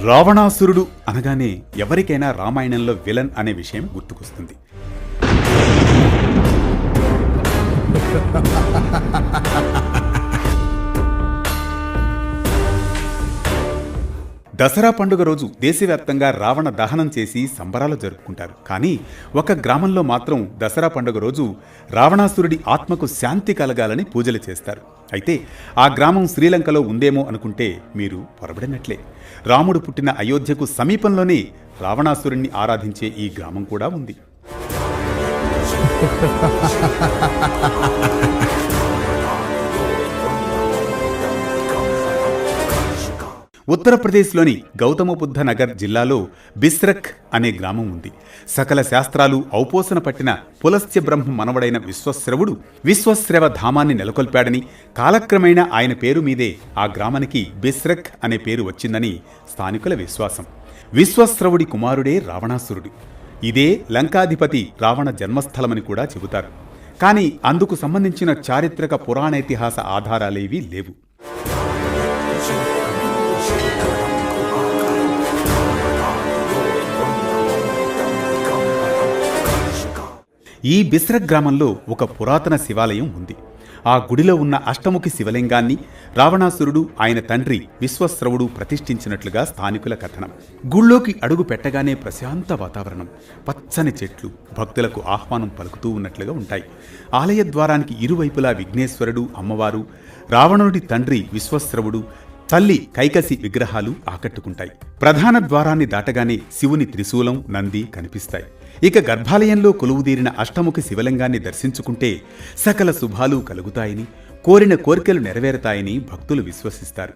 రావణాసురుడు అనగానే ఎవరికైనా రామాయణంలో విలన్ అనే విషయం గుర్తుకొస్తుంది. దసరా పండుగ రోజు దేశవ్యాప్తంగా రావణ దహనం చేసి సంబరాలు జరుపుకుంటారు. కానీ ఒక గ్రామంలో మాత్రం దసరా పండుగ రోజు రావణాసురుడి ఆత్మకు శాంతి కలగాలని పూజలు చేస్తారు. అయితే ఆ గ్రామం శ్రీలంకలో ఉందేమో అనుకుంటే మీరు పొరబడినట్లే. రాముడు పుట్టిన అయోధ్యకు సమీపంలోనే రావణాసురుణ్ణి ఆరాధించే ఈ గ్రామం కూడా ఉంది. ఉత్తరప్రదేశ్లోని గౌతమ బుద్ధ నగర్ జిల్లాలో బిస్రక్ అనే గ్రామం ఉంది. సకల శాస్త్రాలు ఔపోసన పట్టిన పులస్త్య బ్రహ్మ మనవడైన విశ్వశ్రవుడు విశ్వశ్రవ ధామాన్ని నెలకొల్పాడని, కాలక్రమేణా ఆయన పేరు మీదే ఆ గ్రామానికి బిస్రక్ అనే పేరు వచ్చిందని స్థానికుల విశ్వాసం. విశ్వశ్రవుడి కుమారుడే రావణాసురుడు. ఇదే లంకాధిపతి రావణ జన్మస్థలమని కూడా చెబుతారు. కానీ అందుకు సంబంధించిన చారిత్రక పురాణేతిహాస ఆధారాలేవీ లేవు. ఈ బిస్రక్ గ్రామంలో ఒక పురాతన శివాలయం ఉంది. ఆ గుడిలో ఉన్న అష్టముఖి శివలింగాన్ని రావణాసురుడు ఆయన తండ్రి విశ్వశ్రవుడు ప్రతిష్ఠించినట్లుగా స్థానికుల కథనం. గుళ్ళోకి అడుగు పెట్టగానే ప్రశాంత వాతావరణం, పచ్చని చెట్లు భక్తులకు ఆహ్వానం పలుకుతూ ఉన్నట్లుగా ఉంటాయి. ఆలయ ద్వారానికి ఇరువైపులా విఘ్నేశ్వరుడు, అమ్మవారు, రావణుడి తండ్రి విశ్వశ్రవుడు, తల్లి కైకసి విగ్రహాలు ఆకట్టుకుంటాయి. ప్రధాన ద్వారాన్ని దాటగానే శివుని త్రిశూలం, నంది కనిపిస్తాయి. ఇక గర్భాలయంలో కొలువుదీరిన అష్టముఖి శివలింగాన్ని దర్శించుకుంటే సకల శుభాలు కలుగుతాయని, కోరిన కోరికలు నెరవేరుతాయని భక్తులు విశ్వసిస్తారు.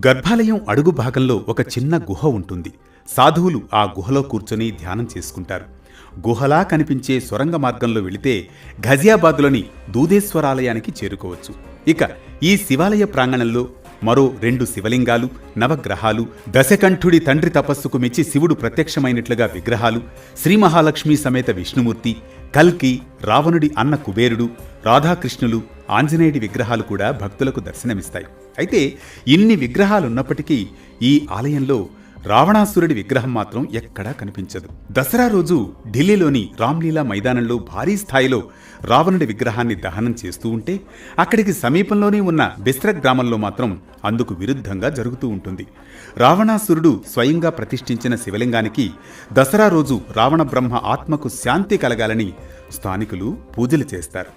గర్భాలయం అడుగు భాగంలో ఒక చిన్న గుహ ఉంటుంది. సాధువులు ఆ గుహలో కూర్చొని ధ్యానం చేసుకుంటారు. గుహలా కనిపించే సొరంగ మార్గంలో వెళితే ఘజియాబాద్లోని దూదేశ్వరాలయానికి చేరుకోవచ్చు. ఇక ఈ శివాలయ ప్రాంగణంలో మరో 2 శివలింగాలు, నవగ్రహాలు, దశకంఠుడి తండ్రి తపస్సుకు మెచ్చి శివుడు ప్రత్యక్షమైనట్లుగా విగ్రహాలు, శ్రీ మహాలక్ష్మి సమేత విష్ణుమూర్తి, కల్కి, రావణుడి అన్న కుబేరుడు, రాధాకృష్ణులు, ఆంజనేయుడి విగ్రహాలు కూడా భక్తులకు దర్శనమిస్తాయి. అయితే ఇన్ని విగ్రహాలున్నప్పటికీ ఈ ఆలయంలో రావణాసురుడి విగ్రహం మాత్రం ఎక్కడా కనిపించదు. దసరా రోజు ఢిల్లీలోని రామ్లీలా మైదానంలో భారీ స్థాయిలో రావణుడి విగ్రహాన్ని దహనం చేస్తూ ఉంటే, అక్కడికి సమీపంలోనే ఉన్న బిస్రక్ గ్రామంలో మాత్రం అందుకు విరుద్ధంగా జరుగుతూ ఉంటుంది. రావణాసురుడు స్వయంగా ప్రతిష్ఠించిన శివలింగానికి దసరా రోజు రావణ బ్రహ్మ ఆత్మకు శాంతి కలగాలని స్థానికులు పూజలు చేస్తారు.